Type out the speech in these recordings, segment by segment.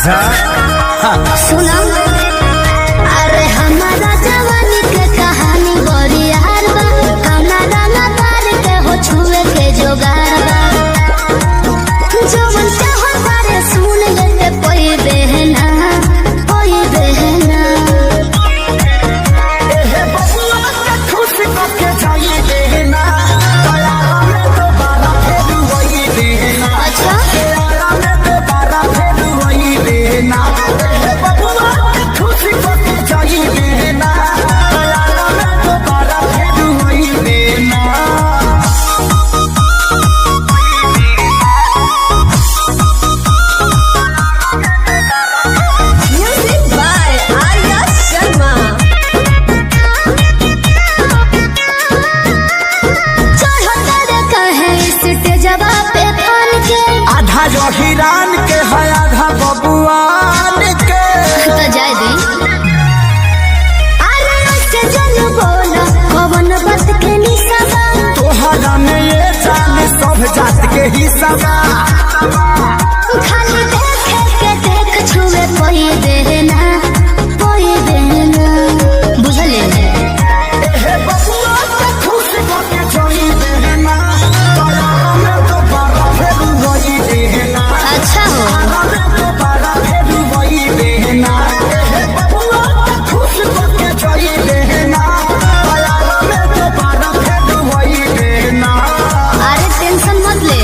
अच्छा सुना अरे हमारा जवानी के कहानी बड़ी यार बा कौना रंगा तार के हो छुए के जोगार बा जो मन चाहो तारे सुन लेते कोई बहना एहे बबुआ के खुश करके जाई देना तोरा में दोबारा फिर वही देना अच्छा तोरा में दोबारा फिर वही देना एहे बबुआ के खुश करके जाई देना तोरा में दोबारा फिर वही देना। म्यूजिक बाय आर्या शर्मा चाहो तारे कहे स्टेजवा पे फान के आधा जो हिरान के है आधा बबुआन के तो जाय दी अरे ऐसे जन बोला कौन बात के निशाबा तोहरा में ये जान सब जात के हिस्सा बा। खाली देखे के देख छुए कोई देना बुझले एहे बबुआ के खुश करके जाई देना तोरा में दोबारा फिर वही देना अच्छा हो तोरा में दोबारा फिर वही देना एहे बबुआ के खुश करके जाई देना तोरा में दोबारा फिर वही देना। अरे टेंशन मत ले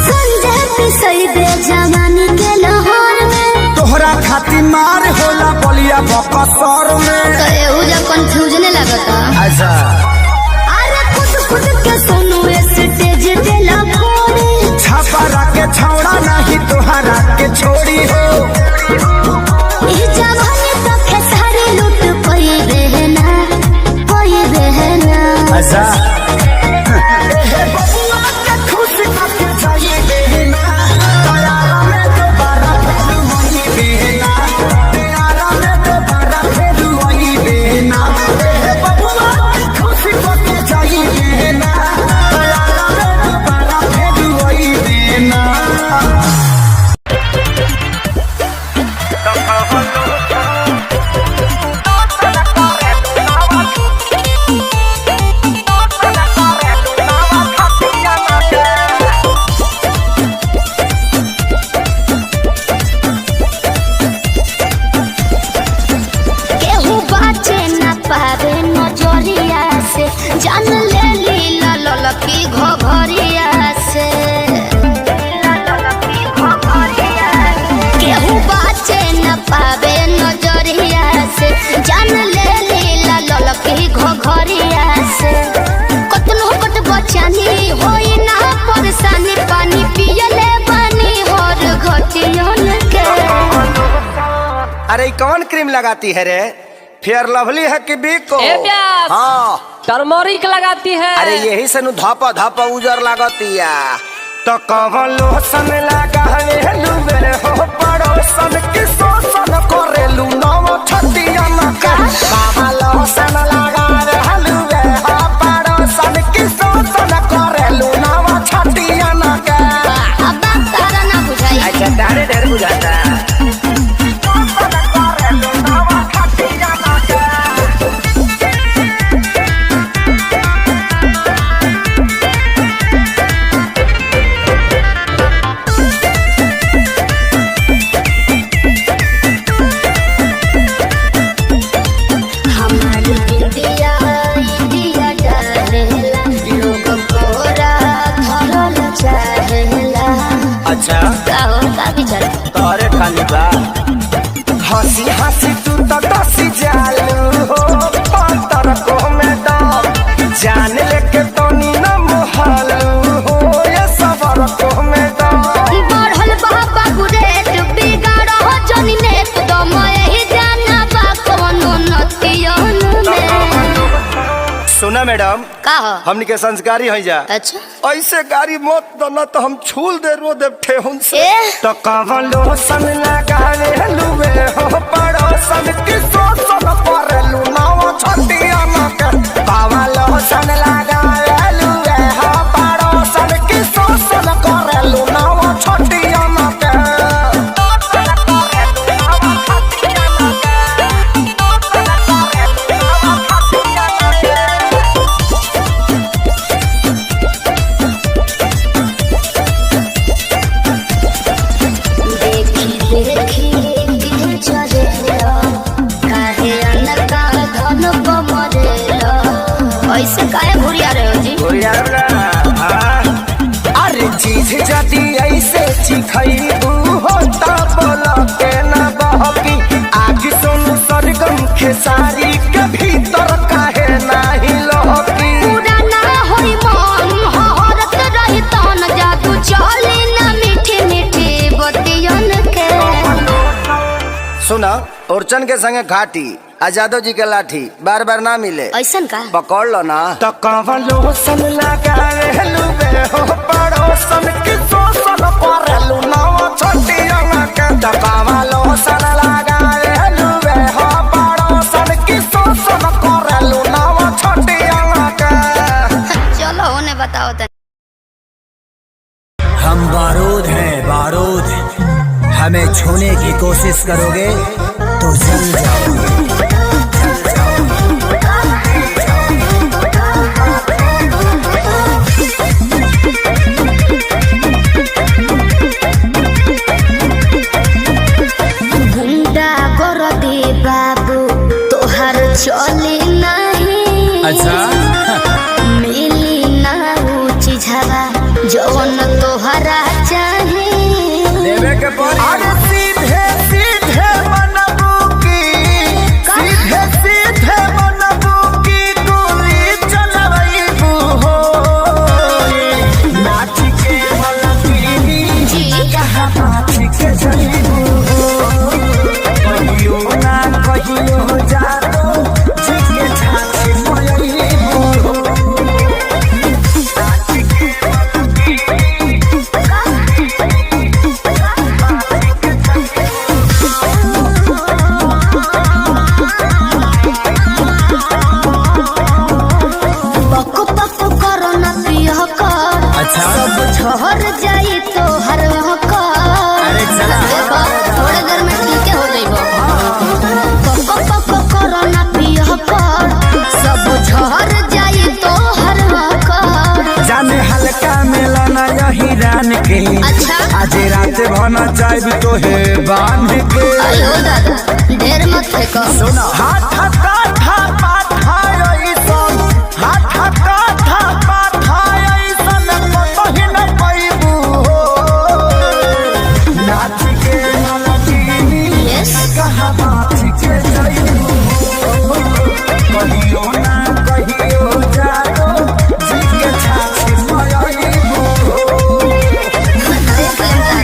संजय पिसई दे जवानी के लाहौर में तोहरा खातिर मार होला बलिया बकसर में। तो एहू जब कंफ्यूजन लगता अच्छा अरे खुद के सुनो स्टेज पे लखोरी छापा के छौड़ा नहीं तोहरा के छोड़ी हो। ई जवानी तो खेसारी लूट कोई बहना अच्छा एहे बबुआ के खुश करके जाई देना तोरा में दोबारा फिर वही देना तोरा में दोबारा फिर वही देना एहे बबुआ के खुश करके जाई देना तोरा में दोबारा फिर वही देना। केहू बाचे न पावे नजरिया से जान ले लीला ललकी घोघरिया से केहू बाचे न पावे नजरिया से जान ले लीला ललकी घोघरिया से कतनो कट बचानी होई ना परेशानी पानी पियले पानी और घटियन के अरे ये कौन क्रीम लगाती है रे? फेयर लवली है कि बिको? ए प्यास। हाँ टर्मरिक लगाती है। अरे यही से नु धापा धापा उजर लागतिया तो कवन लोशन लगा हेलू मेरे हो पड़ोसन की शोषण करेलू नव छतिया न कवन लोशन लगा हेलू मेरे हो पड़ोसन की शोषण करेलू नव छतिया न अब बात तारा ना बुझाई अच्छा तारे ढेर बुझाता हमारी इंडिया इंडिया जानेला लोग कोरा धरल चाहेला अच्छा काहो का विचार तोरे खाली बा हंसी हंसी तू तो दसी जालू हो अंतर को में दम जान लेके तो नी न मोहलू हो ये सबर को में दम बढ़ल बाबा गुरेट बिगाड़ हो जनी ने तो मैं जाना बा कोनो नतियन में सुना मैडम का हो? हमनी के संस्कारी है जा। अच्छा ऐसे गाड़ी मत दो तो हम छूल दे रो दे ठेहुन से। ए? तो कवलो सन लगावे लुवे हो पड़ोसन की सोसन परलू नाव छतिया मके कवलो सन लगावे लुवे हो पड़ोसन की सोसन करलू नाव छतिया मके। ऐसे काहे घुरिया रहे हो जी? अरे चीज जदी ऐसे चिखैबू होता बोला के ना बहकी आग सुन सरगम खेसारी के भीतर काहे नाही लहकी। पूरा ना होई मन हरत रही तन जादू चली ना मीठी मीठी बतियन के। सुना ओरचन के संगे घाटी आजादो जी के लाठी बार बार ना मिले ऐसन का पकड़ लो ना। तो कवलो सन लगावे लुवे हो पड़ोसन की सोसन परलू नाव छतिया मके। तो कवलो सन लगावे लुवे हो पड़ोसन की सोसन परलू नाव छतिया मके। चलो उन्हें बताओ तो। हम बारूद हैं बारूद, हमें छूने की कोशिश करोगे तो जल जाओगे। गुंडा कर दे बाबू तोहर चली नहीं। अच्छा मिली ना ऊंची झवा जवन तोहरा चाहे। देवे के पड़ी। अरे सीधे सीधे बनबू की सीधे सीधे बनबू की गोली चलबू हो नाच के मलबी जी कहाँ नाच के जईबू हो कहियो ना कहियो जादो जिके छाछी मयईबू हो नाच के पक पक करो ना पिया कर। अच्छा। सब झहर जाई तो हर कर। अरे चला। देखो थोड़े देर में ठीक हो जाइबो। पक पक करो ना पिया कर। सब झहर जाई तो हर कर। जाने हल्का मिलाना यही रान के। अच्छा। आज रात भना चाहे तो है बांध के। अयो दादा ढेर मत फेंको। सुना हाथ काठा पाठाई सन हाथ काठा पाठाई सन कतही न पैबू हो नाच के मलबी यस कहाँ नाच के जईबू हो कहियो ना कहियो जादो जिके छाछी मयईबू हो। देख लेम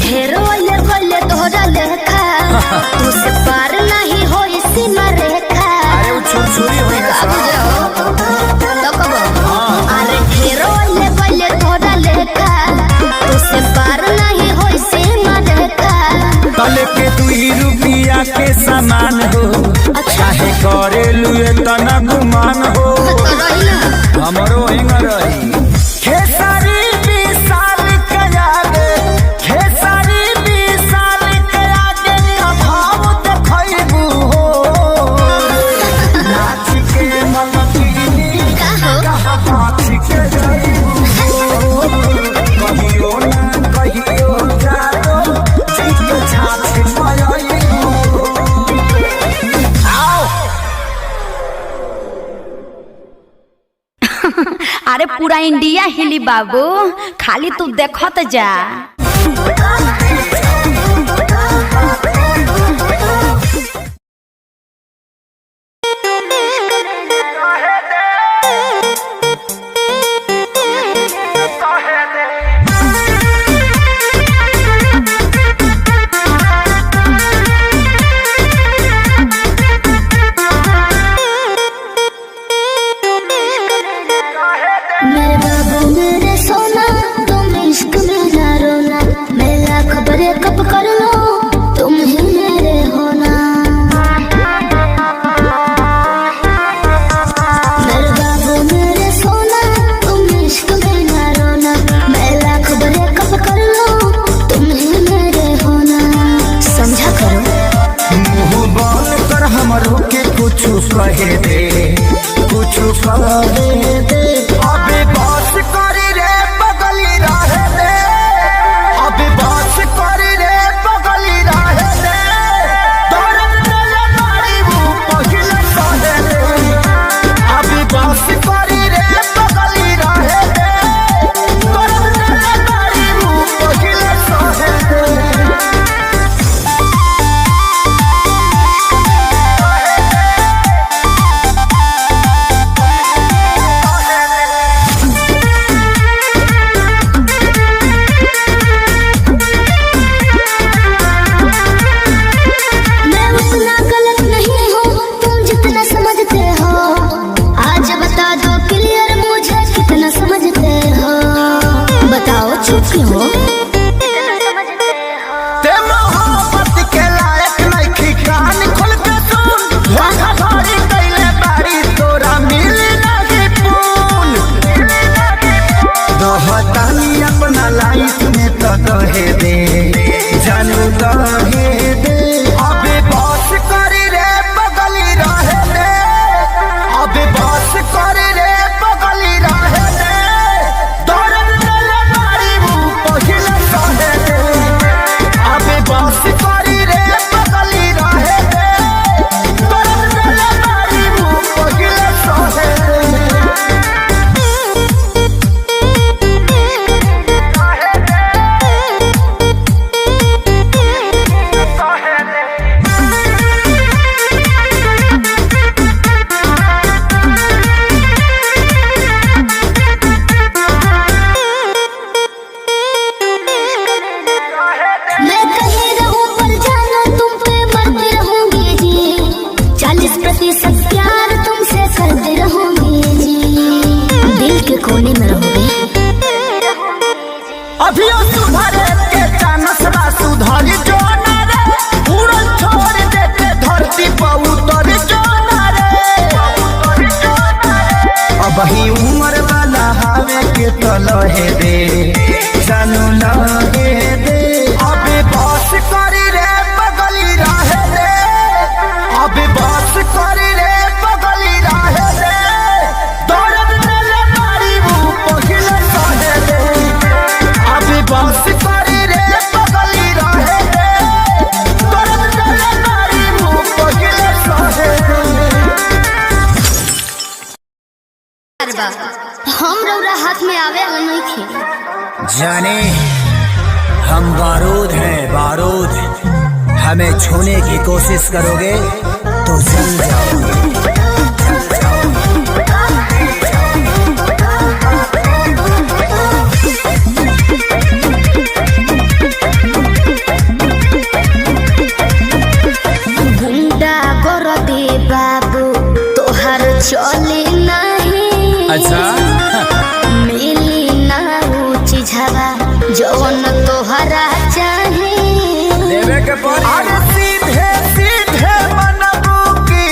ढेरो ये गले तोहरा लेखा तुझसे पार नहीं होई सीमा रेखा। अरे वो छुरछुरी हुई है बाबू जाओ तो कबो। अरे ढेरो ये गले तोहरा लेखा तुझसे पार नहीं होई सीमा रेखा। तले के 2 रुपया के सामान हो चाहे करे लुए तना गुमान हो तो रही ना हमरो हिंग रही। खेसारी विशाल के आगे खेसारी विशाल के आगे का भाव देखैबू हो नाच के मलबी का हो? कहाँ नाच के जईबू हो कहियो ना कहियो जादो जिके छाछी मयईबू हो। आओ अरे पूरा इंडिया हिली बाबू, खाली तू देखत जा। करे दे अबे बस करी रे बगली रहे दे अबे बस करी रे बगली रहे दे दर्द दिल मारी वो पहिले सहे दे अबे बस करी रे बगली रहे दे दर्द दिल मारी वो पहिले सहे दे मैं उतना गलत नहीं हूँ तुम जितना समझते हो आज बता दो क्लियर मुझे कितना समझते हो बताओ चुप क्यों हो ते मोहब्बत के लायक नइखी कान खोल के सुन धोखा धड़ी कइले बारी तोरा मिली नहीं पून दोहतानी अपना लाइफ में तो कहे दे जानू कहे दे अबे बस करी रे बगली रहे दे अबे बस करी रे बगली रहे दे दर्द दिल मारी वो पहिले सहे दे अबे बस करी रे बगली रहे दे दर्द दिल मारी वो पहिले सहे दे मैं कहीं रहूं पर जानो तुम पे मरती रहूंगी जी 40% प्यार तुमसे करते रहूंगी जी दिल के कोने में रहोगे अभियो सुधरे के चानस बा सुधरी जो ना रे उड़न छोड़ देते धरती पर उतर जो ना रे अब ही उम्र वाला हवे के तो लहे दे जानू लहे दे अबे बस करी रे बगली रहे दे अबे बस करी रे बगली रहे दे दर्द दिल मारी वो पहिले सहे दे अबे बस करी रे बगली रहे दे दर्द दिल मारी वो पहिले सहे दे हम रौरा हाथ में आवे हम नहीं खे जाने हम बारूद हैं बारूद हमें छूने की कोशिश करोगे तो जल जाओगे गुंडा कर दे बाबू तोहर चले नहीं अच्छा मिली ना ऊ चीज़वा जौन तोहरा चाहे लेवे के पड़ी अरे सीधे सीधे मनबू की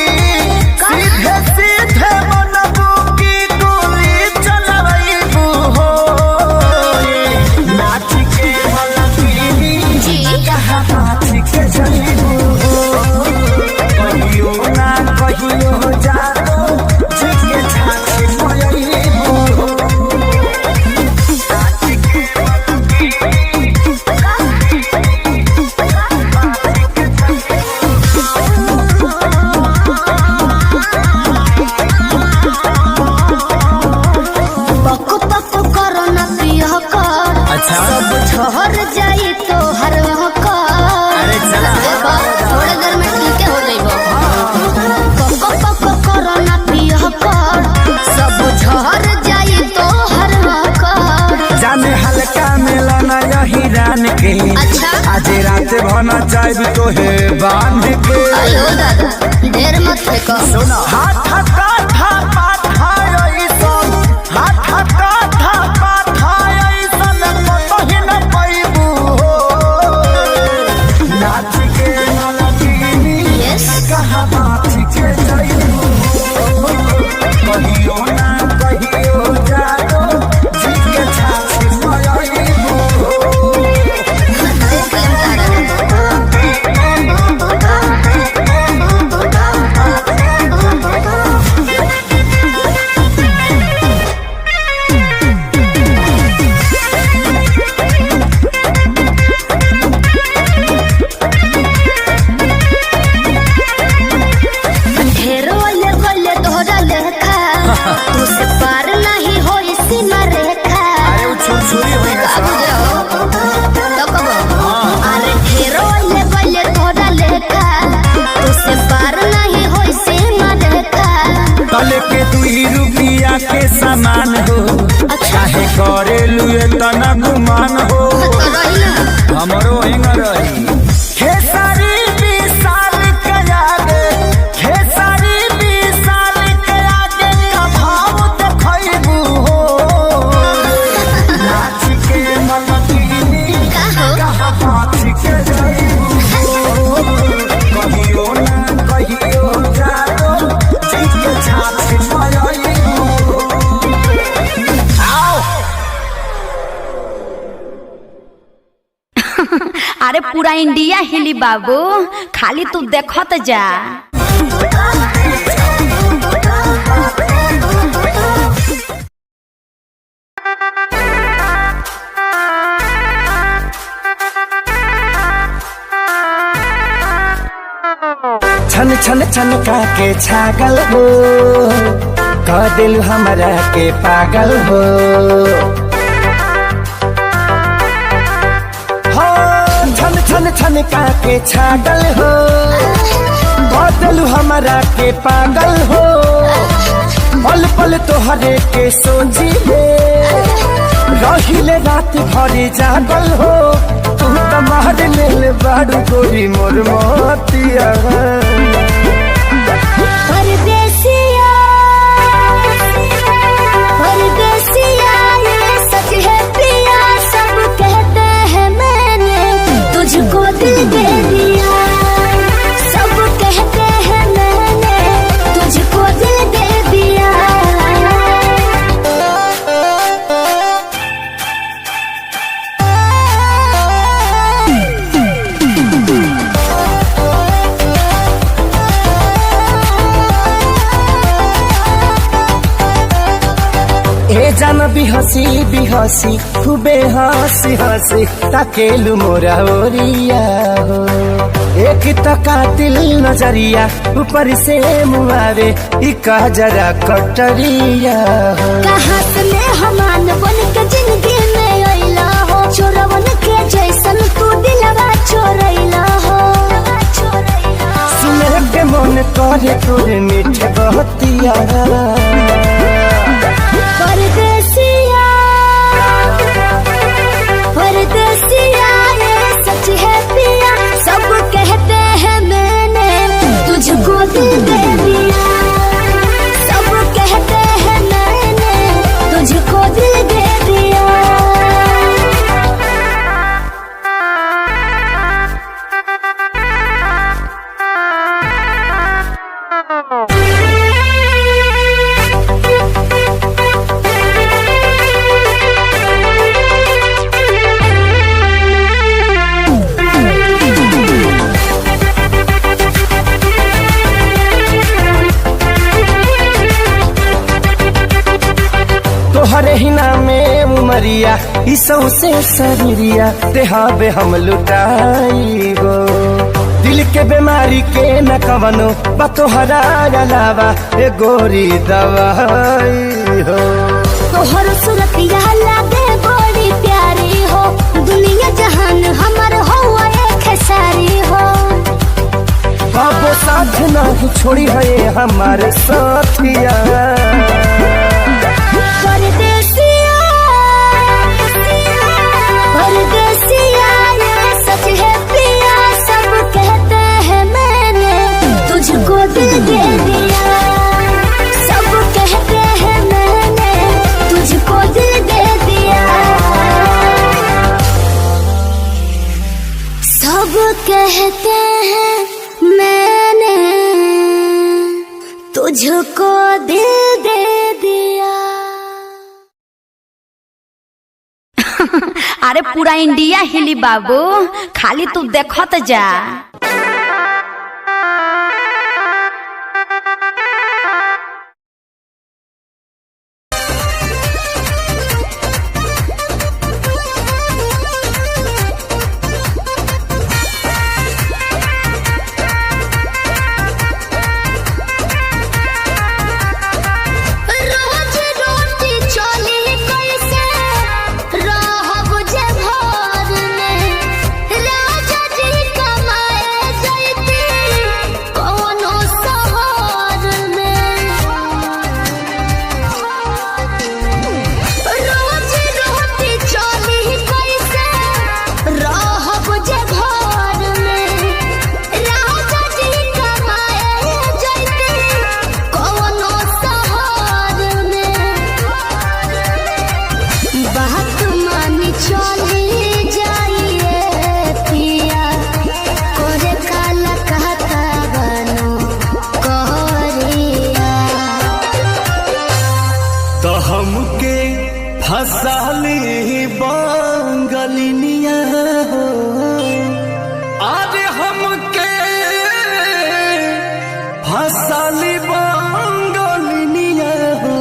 सीधे सीधे मनबू की गोली चलबू हो नाच के मलकीनी जी कहाँ नाच के चलबू हो कहियो ना कहियो जानो जिसके छाती मोयबू हो नाच के पक पक करो न पियो कर अच्छा सब झर जाई तो हर कर अरे चला देखो थोड़े देर में ठीक हो जाइबो पक पक करो न पियो कर सब झर जाई तो हर कर जाने हल्का मिलाना यही रान के अच्छा आज रात भना चाहे तो है बांध के अयो दादा ढेर मत फेंको सुना हाथ काथा पाथा ऐसन हाथ काथा पाथा ऐसन कतही न पैबू हो नाच के मलकीनी यस कहाँ नाच के जइबू हो कहियो ना कहियो जानो जिसके छाती मोयबू हो देख लेम तारा समान हो चाहे करेलू तना गुमान हो हमरो हिंग रही खेसारी विशाल के आगे खेसारी विशाल के आगे का भाव देखैबू हो नाच के मनकीनी कहा बात के जाइबू हो कहियो ना कहियो जाओ जीत के छाछ पाइबू आओ। अरे पूरा इंडिया हिली बाबू, खाली तू देखत जा। छन छन छन के छागल हो कह दिल हमरा के पागल हो छन छन छन के छागल हो कह दिल हमरा के पागल हो पल पल तोहरे के सोची रहिले रात भरी जागल हो तू तो मार ले बाड़ू गोरी मोर मोतिया परदेसिया परदेसिया ये सच है पिया सब कहते हैं मैंने तुझको दिल दे दिया सब कहते हैं मैंने तुझको दिल दे दिया। ए जान बिहसी खूबे हंसी हंसी ताकेलु मोरा ओरिया हो एक तका दिल नजरिया ऊपर से मुआवे इका जरा कटरिया हो कहाँ से मेहमान बन के जिंदगी में अइला हो चोरवन के जैसन तू दिलवा चोरैला हो सुने के मन करे तोरे मीठे बहतिया परदेसिया परदेसिया ये सच है पिया सब कहते हैं मैंने तुझको दिल दे दिया सब कहते हैं मैंने तुझको दिल दे दिया। तोहरे ही नामे उमरिया ई सौसे शरीरिया देहाबे हम लुटाई गो दिल के बीमारी के न कवनो बा तोहरा अलावा ए गोरी दवाई हो तोहर सूरतिया लागे बड़ी प्यारी हो दुनिया जहान हमर हो एक सारी हो बाबो साथ नहीं छोड़ी है हमारे साथिया परदेसिया परदेसिया ये सच है पिया सब कहते हैं मैंने तुझको दिल दे दिया सब कहते हैं मैंने तुझको दिल दे दिया सब कहते हैं मैंने तुझको दिल दे दिया। अरे पूरा इंडिया हिली बाबू, खाली तू देखत जा। रोज रोटी चोली कैसे रहब जे घर में राजा जी कमाए हमके फसाली बांगलिनिया हो आज हमके फसाली बांगलिनिया हो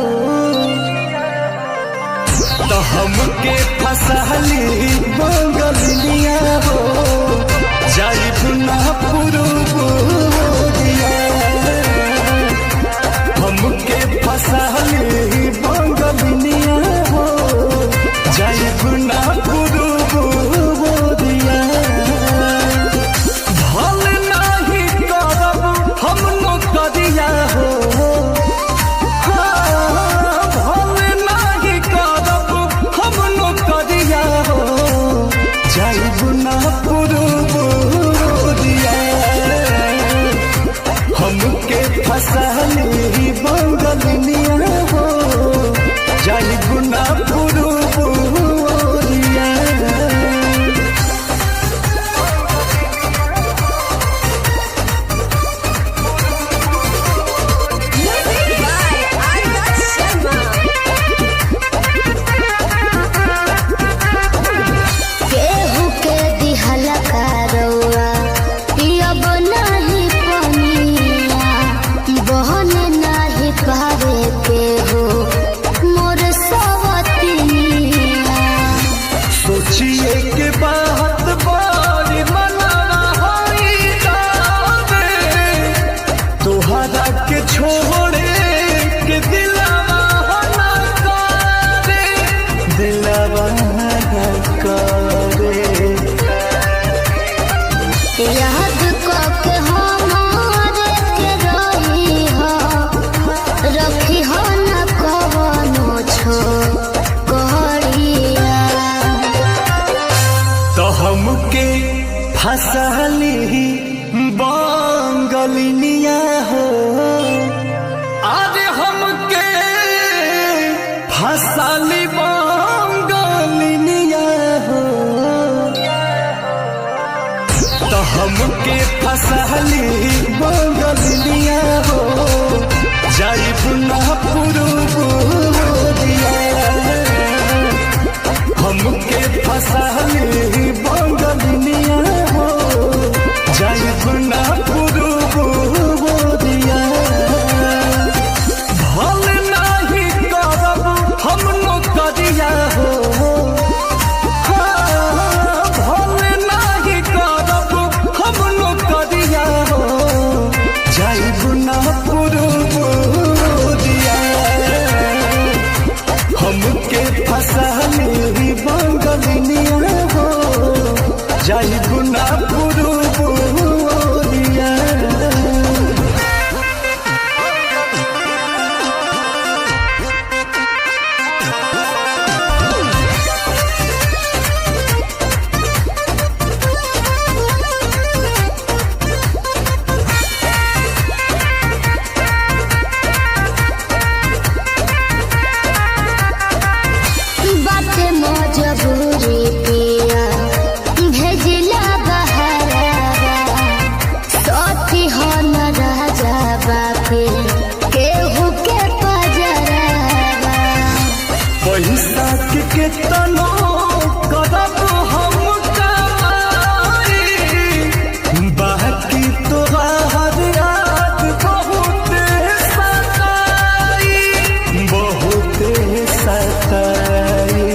तो हमके फसाली बांगलिनिया हो जाई पुना पुरुबोदिया हमके फसाली बांगलिनिया हो जाई पुना पुरुबोदिया भल नहीं करब हम नौकरिया हो भल नहीं करब हम नौकरिया हो जाई पुना पुरुबोदिया हमके फसाली बांगलिनिया हो जाई पुना पुरुबोदिया केहू के दिहला करौआ पियब नाही पनिया बहन नाही पावे केहू मोर सवतिनिया सोचिए के बात बारी मनाना होई जावे तोहरा के छोड़े के दिलवा ना करे दिलवा ना करे याद कके हमारे के रही हो रखी हो न कवनो छो कहरिया तो हमके फसाली बांगलिनिया हो आज हमके फसाली बांगलिनिया हो तो हमके फसाली बांगलिनिया हो जाई पुना पुरुबोदिया हमके फसाली बांगलिनिया हो जाई पुना पुरुबोदिया भल नहीं करब हम नौकरिया हो भल नहीं करब हम नौकरिया हो जाई पुना पुरुबोदिया हमके फसाली बांगलिनिया हो जाई पुना पुरुबोदिया बाटे मजबूरी पिया भेजिला बहरावा सती हो न राजा बापे केहू के पजरावा पैसा के केतनो करब हम कमाई बाकी तोहार याद बहुत सताई बहुत सताई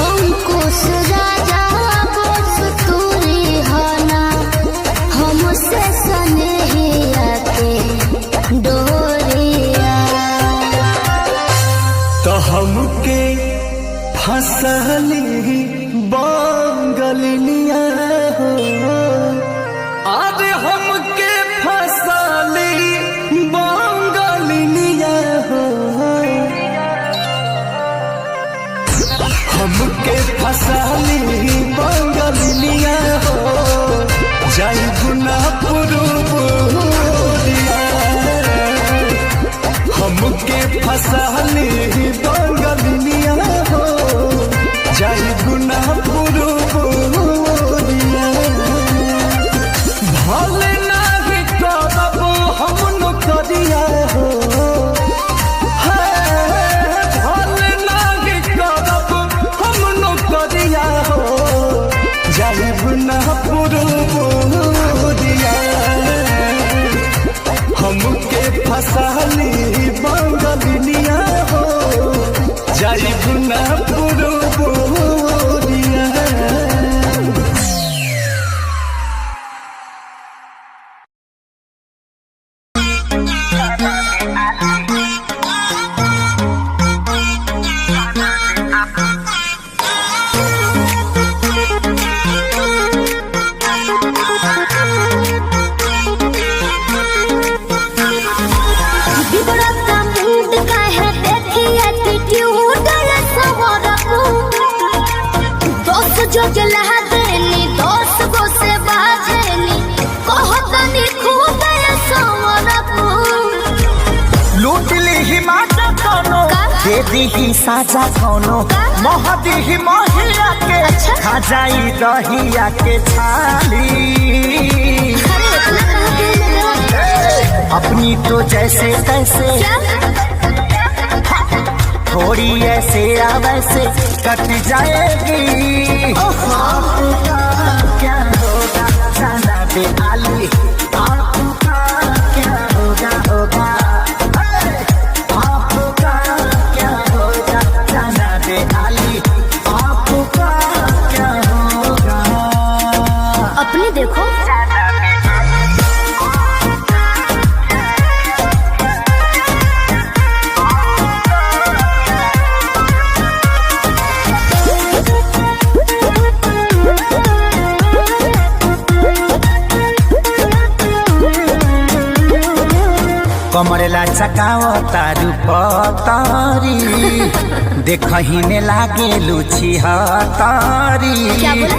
अंकुश राजा बोस तूरी हना हमसे सनेहिया के डोरिया तो हमके फसली बांगलिनिया हो आज हमके फसली बांगलिनिया हो हमके फसली बांगलिनिया हो जाई पुना पुरुबोदिया हमके फसाली बांगलिनिया हो जाई पुना पुरुबोदिया भल नहीं करब हम नौकरिया हो रोजो जला देनी दोस्त गो से बाजेनी कहतनी खूब सोमरपू लूट ली ही माता कोनो दे दी ही साजा कोनो मोह दी ही मोहिया के अच्छा? खा जाई दहिया के छाली अरे इतना कहाँ के अपनी तो जैसे तैसे थोड़ी ऐसे या वैसे कट जाएगी। आपका क्या होगा जाना बे आली, आपका क्या होगा होगा, आपका क्या होगा जाना बे आली, आपका क्या होगा। अपने देखो कमरेला चकाओ तारू पतारी देखही में लागे लुची हतारी क्या बोला?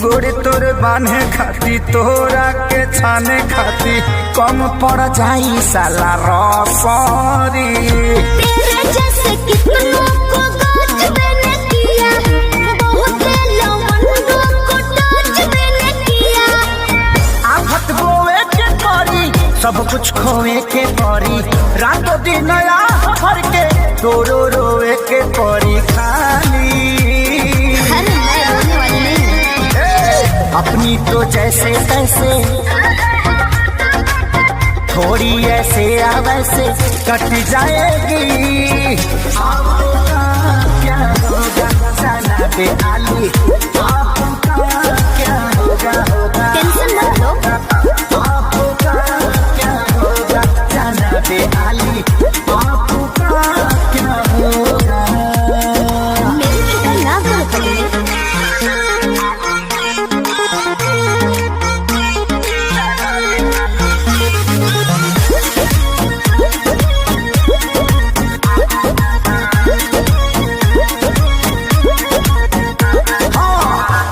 गोड़े तोर बांधे खाती तोरा के छाने खाती कम पड़ जाई साला रसरी। तेरे जैसे कितनों को गाज मैंने किया बहुत लवंडों को टच मैंने किया आफत बोए के परी सब कुछ खोए के परी रातों दिन भर के तोरो रोए के परी खाली। अरे मैं रोने वाली नहीं अपनी तो जैसे तैसे थोड़ी ऐसे या वैसे कट जाएगी। आपका क्या होगा जाना बे आली, आपका क्या होगा होगा, टेंशन मत लो आपका क्या होगा जाना बे आली, आपका क्या होगा। मेरी फिक्र ना करो पहले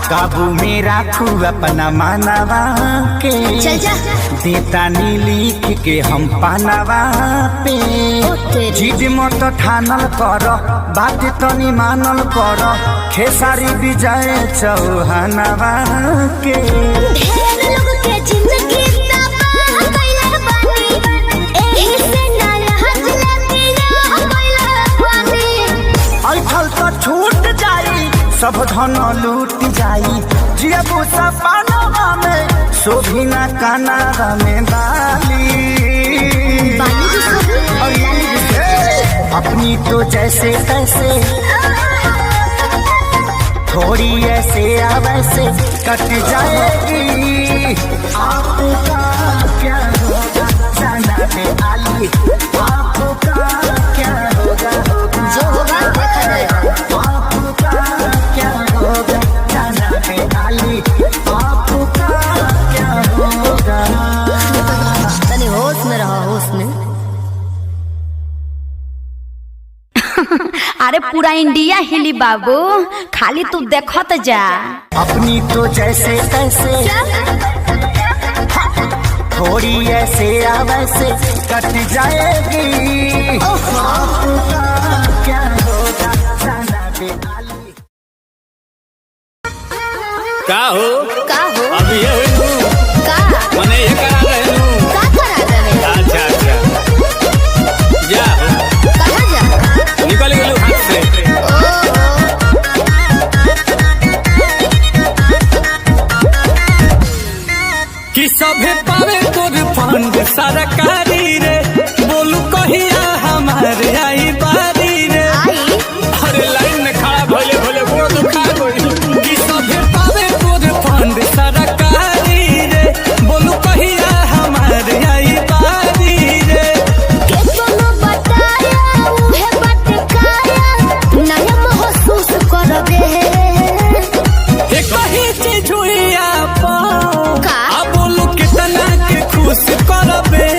काबू में राखू अपना मानवा के चल जा देता नी लिख के हम पानवा पे तेरी। जिद मत ठानल कर बात तनी मानल कर खेसारी विजय चौहानवा के। ढेर लोग के जिंदगी तबाह कइले बानी एही से ना रहत लगिया कइले बानी ऐठल तो छूट जाई सब धन लूट जाई जियबू सपनवा में शोभिना कानावा में बाली। बाली भी सोभी और लाली भी सोभी अपनी तो जैसे तैसे थोड़ी ऐसे या वैसे कट जाएगी। आपका क्या होगा जाना बे आली, आपका क्या होगा होगा, जो होगा देखा जाएगा आपका क्या होगा जाना बे आली, आपका क्या होगा। तनी होश में रहो होश में अरे पूरा इंडिया हिली बाबू, खाली तू देखत जा। अपनी तो जैसे तैसे थोड़ी ऐसे या वैसे कट जाएगी। आपका क्या होगा जाना बे आली। का हो का हो अब ये हुई तू का मने ये करा रहे हूँ। का करा रहे अच्छा अच्छा जा कहाँ जा निकल गेलू हाथ से। कि सभे पावे तोर फंड सरकारी रे बोलू कहिया हमारे आई बारी रे। आई अरे लाइन में खड़ा भोले भोले गोड़ दुखा गई। कि सभे पावे तोर फंड सरकारी रे बोलू कहिया हमारे आई बारी रे। के कोनो बताया उहे बटकाया नया महसूस करबे ये कहीं चीज हुई आप का? अब बोलू कितना के खुश करबे।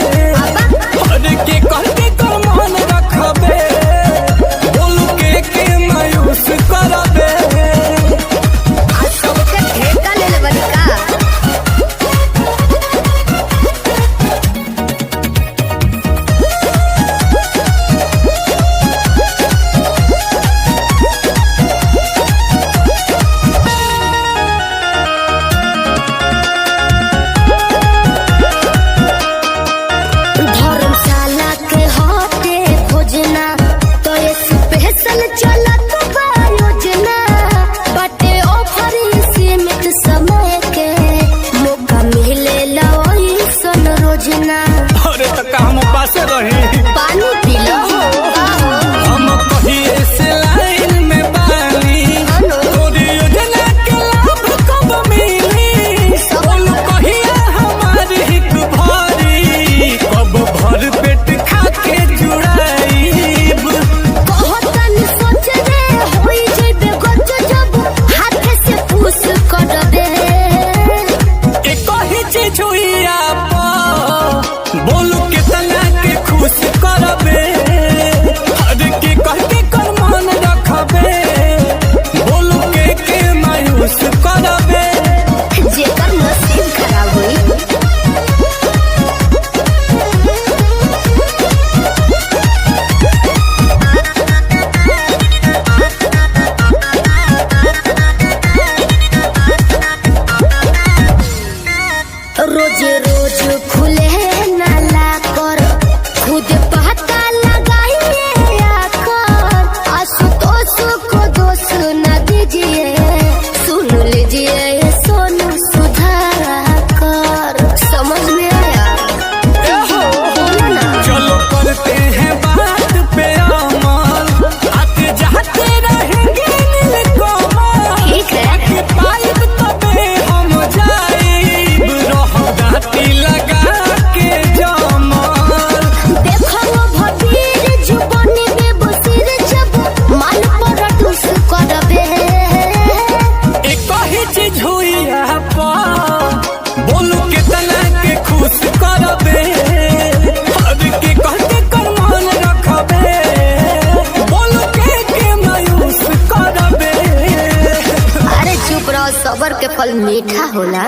सबर के फल मीठा होला।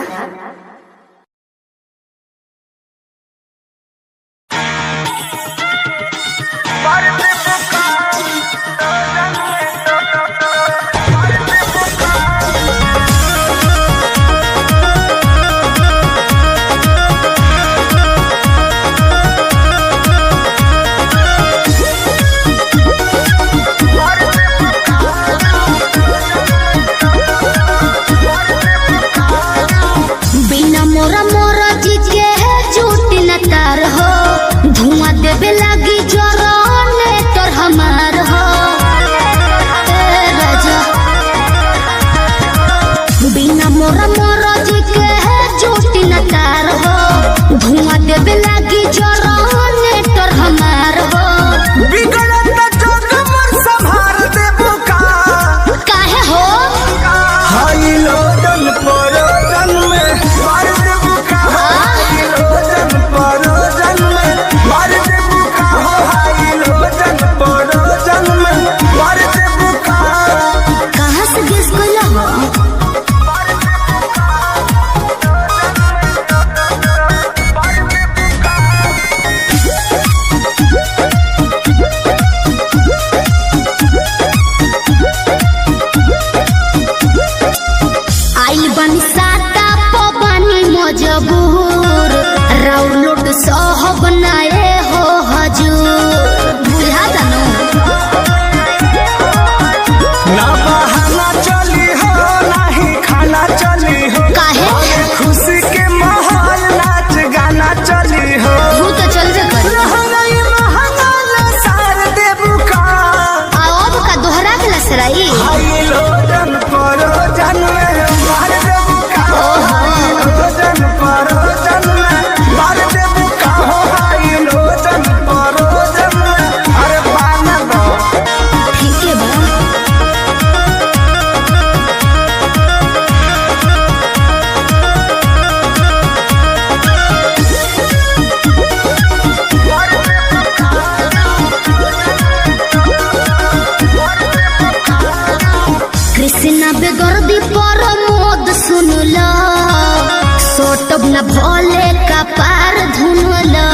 न भोले का पार धुनला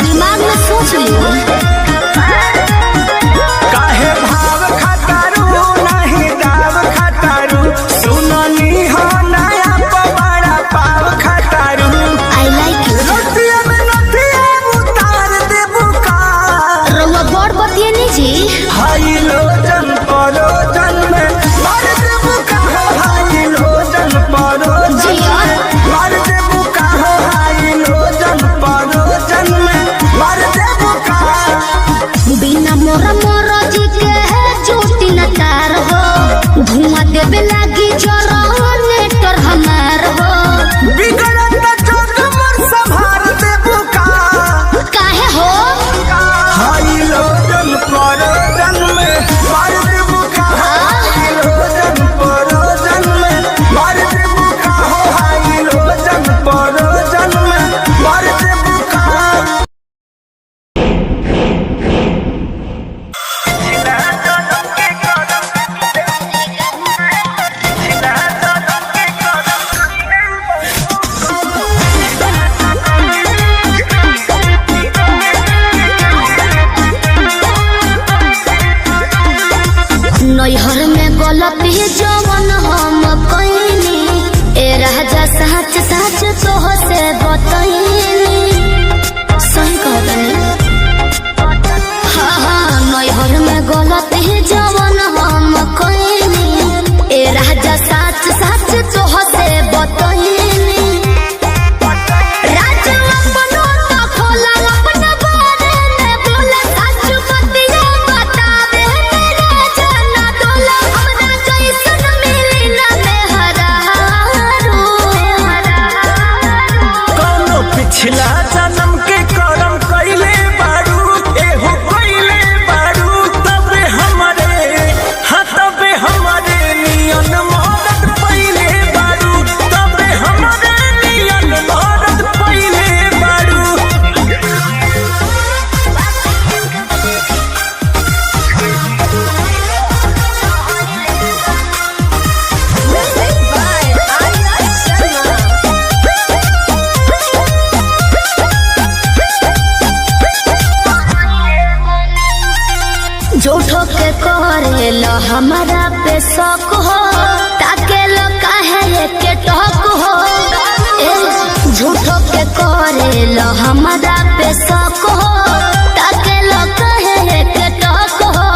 दिमाग में सोच लियो काहे भाव खतारू नहीं दाव खतारू सुननी हो नया पवाड़ा पाव खतारू आई लाइक यू नथिया में नथिया उतार दे बुका रउआ बड़ बतिए नी जी हाई लोजन परो जन में मार दे बुका हाई लोजन परो जी मार दे बुका हाई लोजन परो जन में मार दे बुका बिना मोरा मोरा जी के है चोटी न तार हो धुआं देवे लागी जरा नेटर हमार हो बिगड़त चोट मोर संभार दे बुका काहे हो हाई लोजन परो जन में मार दे बुका हाई लोजन परो जन में मार दे बुका हाई लोजन परो जन में मार दे बुका नैहर में गलती जवन हम कइनी ए राजा सच सच तोह से बतइनी सही कहतनी हाँ नैहर में गलती जवन हम कइनी ए राजा सच सच तोह से बतइनी राजा अपनो तो खोला अपना बारे में बोला सच बतिया बतावे मेरे जना डोला हमरा जैसन मिली ना मेहरारू झूठो के करेलो हमारा पे शक हो, ताके लो काहे के टक हो। झूठो के करेलो हमारा पे शक हो, ताके लो काहे के टक हो।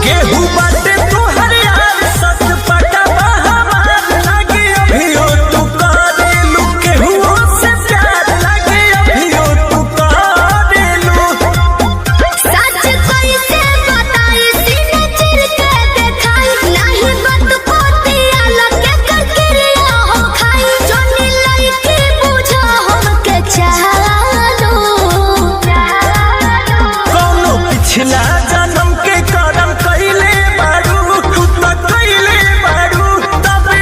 केहू बाटे तोहर यार सच पटवा हमार लागे अभियो तू करेलू, केहू से प्यार लागे अभियो तू करेलू। सच कैसे बताई सीने चिर के देखाई, नहीं बात पोतिया लगे करकिरिया हो खाई। जोनी लइकी बुझो हमके चालो कौनो पिछला जन्म के कर्म कइले बारू, तू त कइले बारू। तबे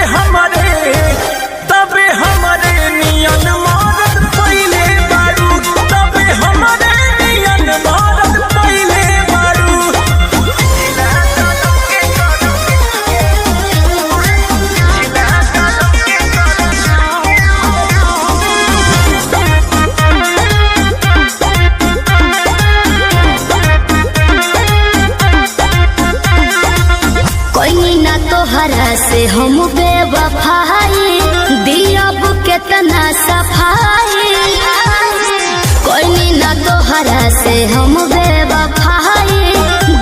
हमरे नियन मरद पइले बारू, तबे हमरे नियन मरद पइले बारू। पिछला जन्म के कर्म कोई ना तोहरा से हम बेवफाई, दियब केतना सफाई। कोई ना तोहरा से हम बेवफाई,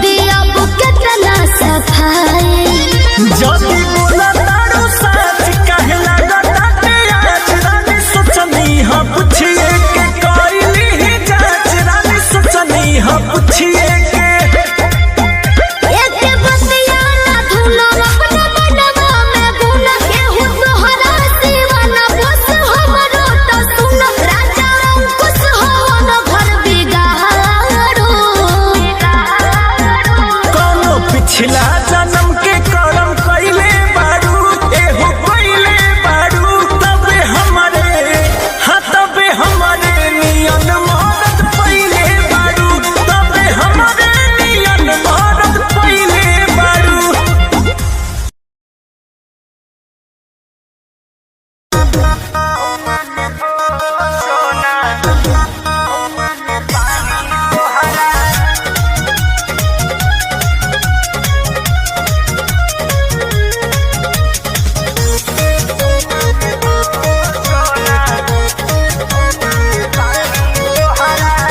दियब केतना सफाई। जदी बोला तारू सच काहे लागताटे आज रानी सोचनी ह पूछिए के कइली ही जांच रानी सोचनी ह पूछिए के। एके बतिया ना धुनो अपना मनवा में गुण, केहू तोहरा दीवाना बस हमरो तो सुन। राजा अंकुश हो न घर बिगाड़ो। कौनो पिछला जन्म के कर्म कइले बारू, एहो कइले बारू। तबे हमरे नियन मरद पइले बारू, तबे हमरे नियन मरद पइले बारू।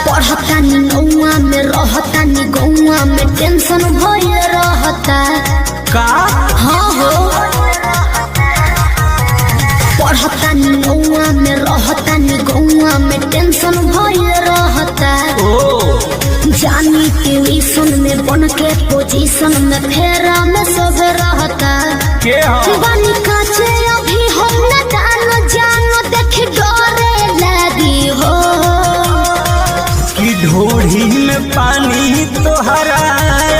पढ़तानी नौआ में रहतानी गौआ में, टेंशन भइल रहता। का हाँ हो पढ़तानी नौआ में रहतानी गौआ में, टेंशन भइल रहता। जानी ट्यूशन में बन के पोजीशन में, फेरा में सब रहता। के हो बानी काचे अभी हम न जानो देख डरे लगी हो। कि ढोढ़ी में पानी तोहरा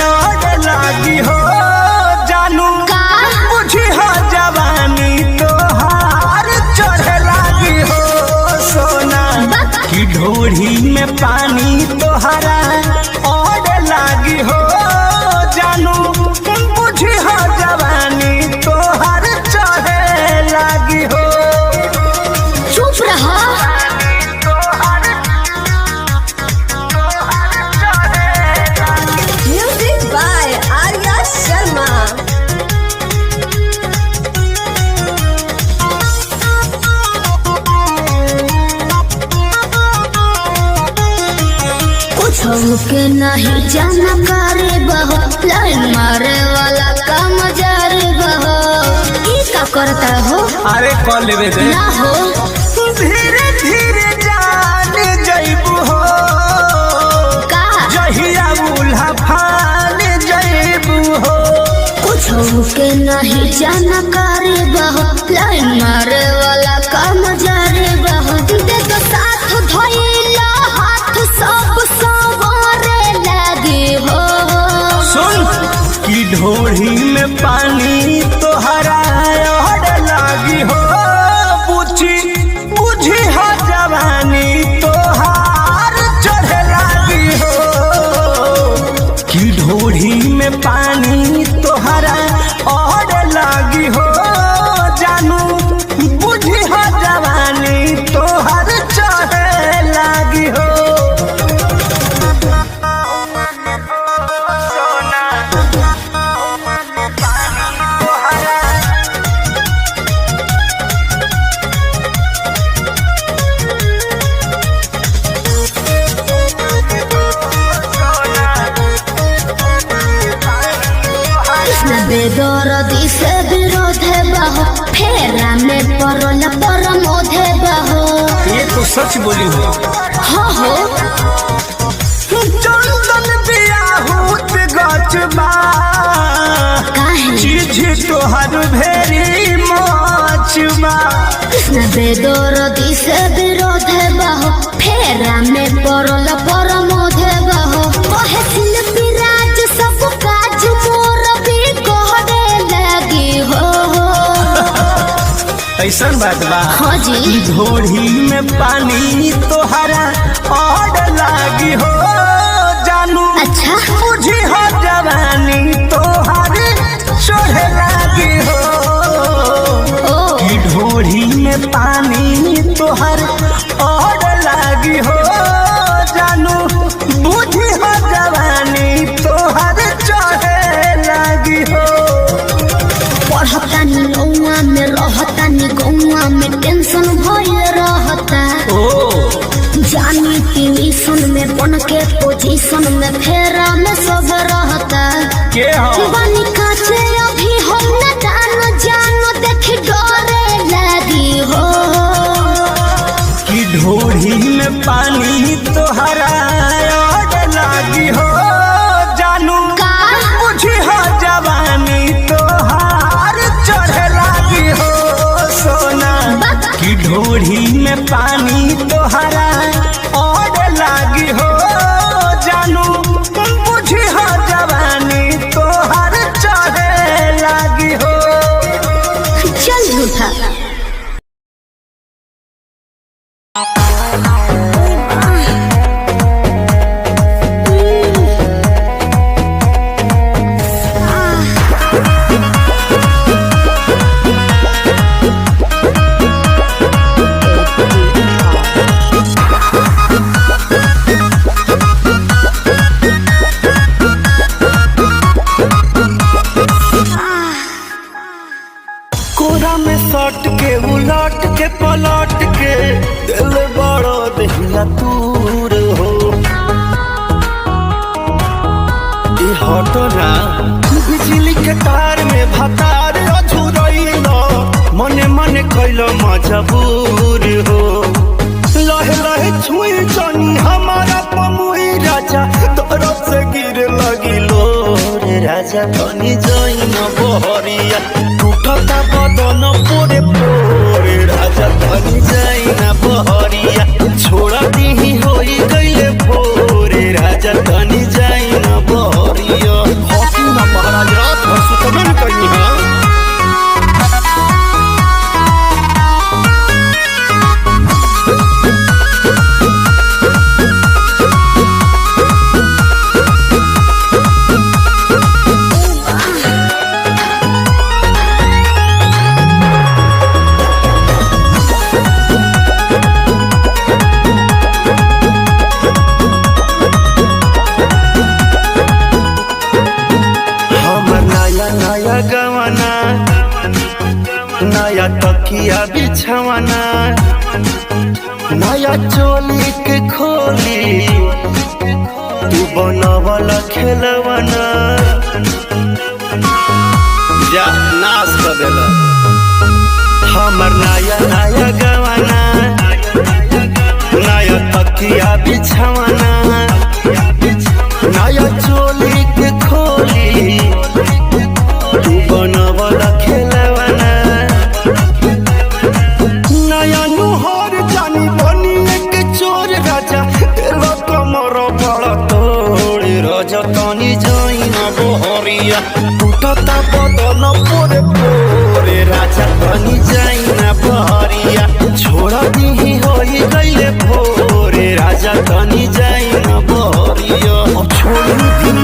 और लागी हो जानू का बुझी हो जवानी तोहार चढ़े लागी हो सोना। कि ढोढ़ी में पानी तोहरा और लागी हो जानू बुझी हो जवानी तोहार चढ़े लागी हो। चुप रहा। Music by Arya Sharma. कुछ के नहीं जाना करे बहो, लाइन मारे वाला काम जारे बहो। ई का करता हो अरे कॉल लेवे दे ना हो। धीरे धीरे जान जइबू हो, का जहिया उल्हा फान जइबू हो। कुछ के नहीं जाना करे बहो, लाइन मारे वाला काम जारे बहो। दे तो साथ धइला हाथ सब सवारे लगे हो। सुन कि ढोढ़ी में पानी तोहरा और लागी हो, बुझी हो जवानी तोहार चढ़े लागी हो। कि ढोढ़ी में पानी तोहरा और लागी हो जानू बुझी हो जवानी तोहार चढ़े लागी हो। सोना सच बोली हो। हाँ हो चंदन बियाहूत गचबा काहे चीज तोहर भेरी मचबा कृष्ण बेदरदी से विरोध बहो फेरा में पड़ल परमोध बहो कहे शिल्पी राज सब काज मोर भी कहने लगी हो ऐसन बात बा। हाँ जी ढोढ़ी में पानी तोहरा और लागी हो जानू। अच्छा बुझी हो जवानी तोहर चढ़े लागी हो ओ कि ढोढ़ी में पानी तोहर और लागी हो जानू। बुझी हो जवानी तोहर चढ़े लागी हो पढ़तानी गौआ में रहतानी गौआ में टेंशन भय रहता जानी ट्यूशन में बन के पोजीशन में फेरा में सब रहता के हो बनी काचे अभी हम न जानो देख डरे लगी हो कि ढोढ़ी में पानी तोहरा और लागी हो जानू। का बुझी हो जवानी तोहर चढ़े लागी हो सोना कि ढोढ़ी में पानी तोहरा और लागी हो जानू। बुझी हो जवानी तोहर चढ़े लागी हो चल झूठा कोरा में सट के उलट के पलट के दिल बड़ो दहिया दूर हो। ई हटो ना बिजली के तार में भतार अधूरइल मने मने कैलो मजबूर हो। लहे लहे छुई जानी हमारा पमुई राजा तरफ से गिर लगिलो रे राजा तनी जाइन बहरिया टूटता बदन पोरे पोरे राजा तनी जाइन बहरिया छोड़ा दीही होई गईले भोरे राजा तनी जाइन बहरिया हॉकी ना महाराज रात भर सुतबन कहीं हां। गवाना नया तकिया बिछवाना नया चोली के खोली तू बनवला खेलवाना जा नाश कर देला हमर नया नया गवाना नया तकिया बिछवाना नया चोली के खोली तू बनवला खेलवाना नया नुहर जानी बनी एक चोर राजा तेरा कमर बड़ा तोड़ राजा तनी जाइन बहरिया टूटता बदन पोरे पोरे राजा तनी जाइन बहरिया छोड़ा दीही होई गईले भोरे राजा तनी जाइन बहरिया अब छोड़ दी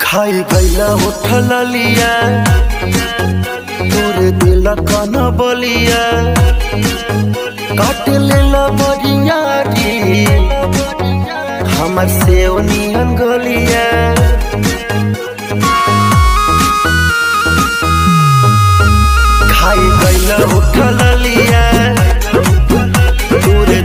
खाई गईला उठल लिया तोरे दिल कन बलिया काट लेला बरियारी हमर से नियन गलिया खाई गईला उठल लिया तोरे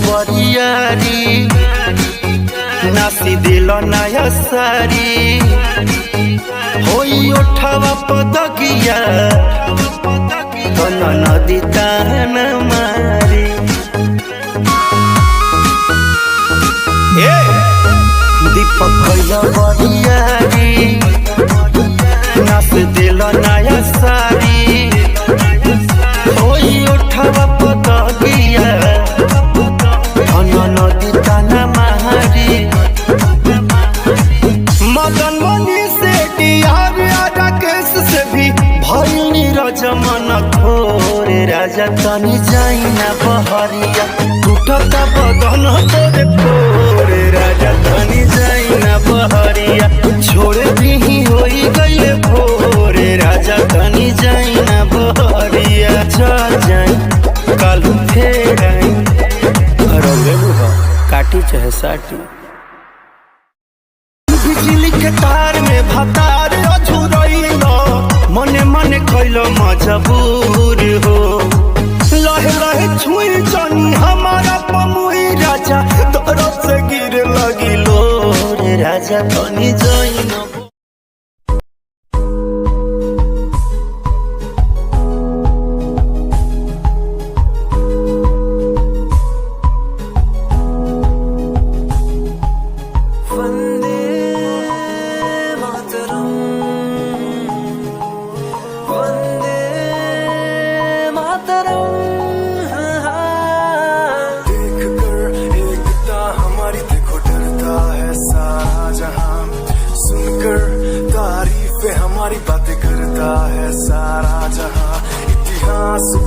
बरियारी नासी दिल नया सारी होई उठावा पदगिया तन नदी तान मारी दीपक बरियारी नास दिल नया सारी होई उठावा पदगिया तन नदी तान मारी मदन मनी से डियार राकेश से भी भइनी रजमन खोर राजा तनी जाइना बहरिया टूटता बदन तोरे खोर राजा तनी जाइना बहरिया छोड़ दी होई गइले भोर राजा तनी जाइना बहरिया चल जाई कालू फेर आई घरौले काटी चाहे साटी बिजली के तार में भतार अझुरैलो मने मने खैलो मजबूर हो लहे लहे छुई जानी हमारा पमुई राजा तरफ से गिर लगिलो रे राजा तनी जाइन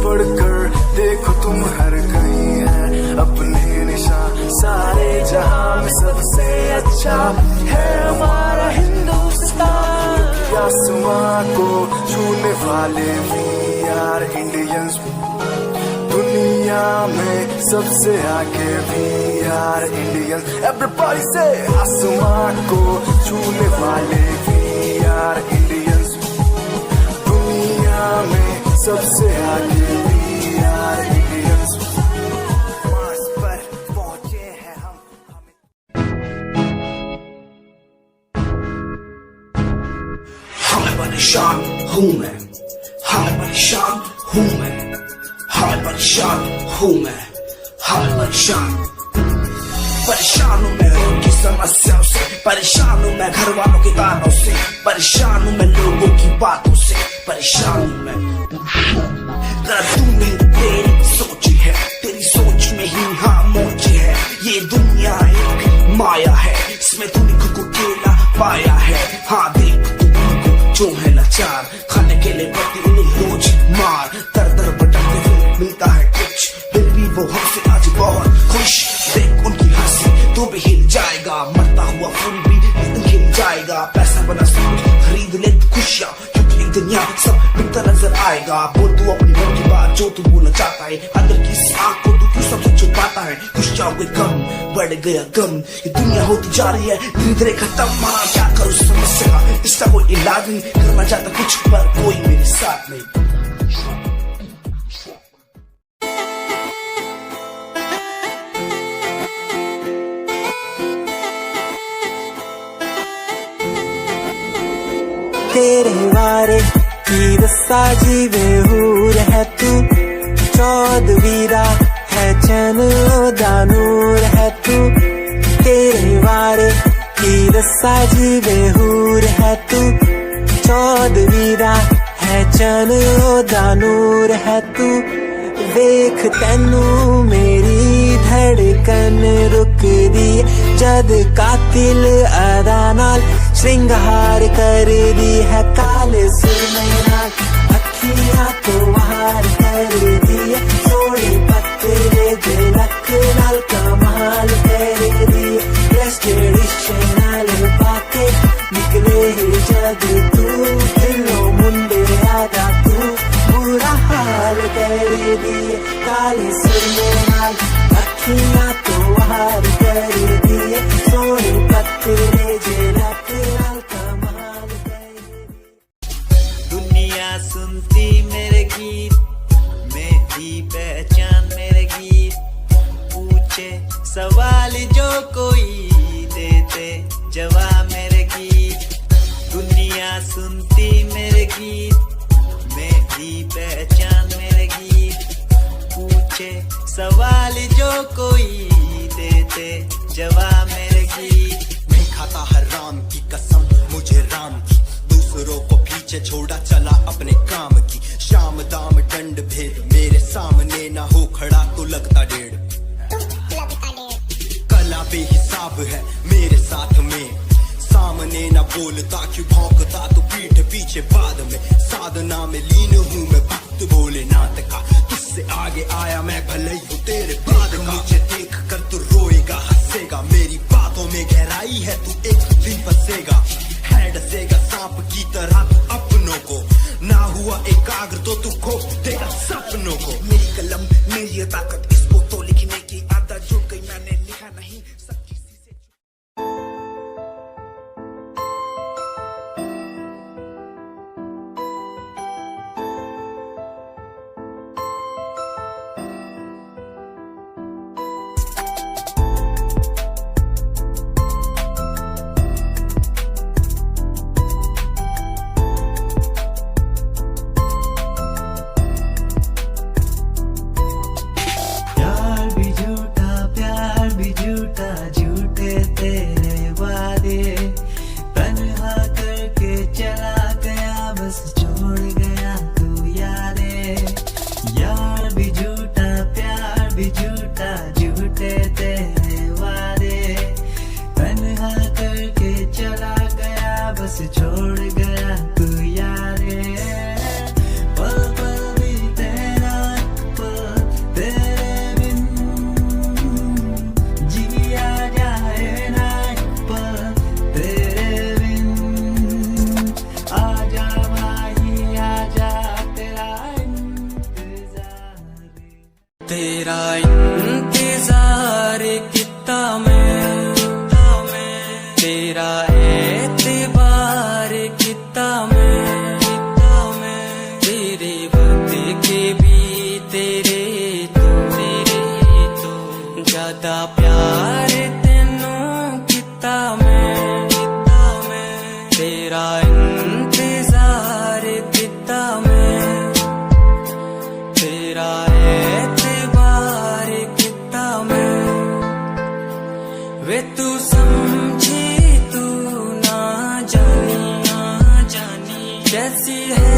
पढ़कर देखो तुम हर कहीं है अपने निशान सारे जहां में सबसे अच्छा है हमारा हिंदुस्तान आसमां को छूने वाले भी यार इंडियंस दुनिया में सबसे आगे भी यार इंडियंस एवरीबॉडी से आसमां को छूने वाले भी यार इंडियंस दुनिया में सबसे आगे भी यार इंडियंस मार्स पर पहुंचे हैं हम परेशान हूँ मैं परेशान हूँ मैं परेशान हूँ मैं परेशान हूँ मैं उनकी समस्याओं से परेशान हूँ मैं घर वालों के तानों से परेशान हूँ मैं लोगों की बातों से परेशान हूँ मैं तू नहीं तेरी सोच है तेरी सोच में ही हाँ मोच है ये दुनिया एक माया है इसमें तूने खुद को अकेला पाया है हाँ देख तू जो है लाचार खाने के लिए पड़ती उन्हें रोज मार दर दर भटकते हुए मिलता है कुछ फिर भी वो हमसे आज बहुत खुश देख उनकी हंसी तो भी हिल जाएगा मरता हुआ फूल भी हिल जाएगा पैसा बना सब खरीद ले खुशियाँ दुनिया सब मिलता नजर आएगा बोल तू अपनी मन की बात जो तू बोलना चाहता है अंदर की आँख को तू क्यों सब छुपाता है खुश जाओगे कम बढ़ गया गम ये दुनिया होती जा रही है धीरे धीरे खत्म हाँ क्या करूँ समस्या का इसका कोई इलाज नहीं करना चाहता कुछ पर कोई मेरे साथ नहीं तेरे वारे की रस्सा जीवे हूर है तू चौदवीरा है चैन दानूर है तू तेरे वारे की रस्सा जीवे हूर है तू चौदवीरा है चैन दानूर है तू देख तेनू मेरी धड़कन रुक दी जद कातिल अदा नाल श्रृंगार कर दी है काले सुरमई नाल अखियां तो वार कर दी है सोने पत्ते झलक नाल कमाल कर दी ट्रेडिशनल पाके निकले जग तू दिलों मुंडे आदा तू बुरा हाल कर दी काले सुरमई नाल अखियां तो वार कर दी है सोने पत्ते झलक नाल कमाल कर दी दुनिया सुनती मेरे गीत मेरी पहचान मेरे गीत पूछे सवाल जो कोई देते जवाब मेरे गीत, दुनिया सुनती मेरे गीत, मेरी पहचान मेरे गीत, पूछे सवाल जो कोई देते जवाब मेरे गीत। नहीं खाता हराम की कसम मुझे राम की, दूसरों को पीछे छोड़ा चला अपने काम की, शाम दाम दंड भेद मेरे सामने ना हो खड़ा तो लगता डेढ़, कला बेहिसाब है मेरे साथ में, सामने ना बोलता क्यों भौंकता तो पीठ पीछे बाद में, साधना में लीन हूँ मैं भक्त भोलेनाथ का, तुझसे आगे आया मैं भले ही हूँ तेरे बाद का, मुझे देख कर तू रोएगा हंसेगा, मेरी बातों में गहराई है तू एक दिन फंसेगा, है डसेगा सांप की तरह तू अपनों को, ना हुआ एकाग्र तो तू खो देगा सपनों को, मेरी कलम में ये ताकत इसको तो लिखने की आदत जुड़ गई, मैंने लिखा नहीं सब किसी से। प्यार भी झूठा झूठे तेरे वादे, तन्हा करके चला गया बस छोड़ गया तू यादें, यार भी झूठा प्यार भी झूठा झूठे तेरे वादे, तन्हा करके चला गया बस छोड़ गया तू यादें, पल पल भी तेरा पल तेरे बिन जिया जाए ना, पल तेरे बिन आजा भाई आजा तेरा इंतजार कितना मैं, तेरा एतबार कितना मैं, तेरे वक्त के भी तेरे तो ज्यादा प्यार तेनों कितना मैं, तेरा इंतजार कितना मैं, तेरा एतबार कितना मैं, वे तू समझी तू ना जानी कैसी है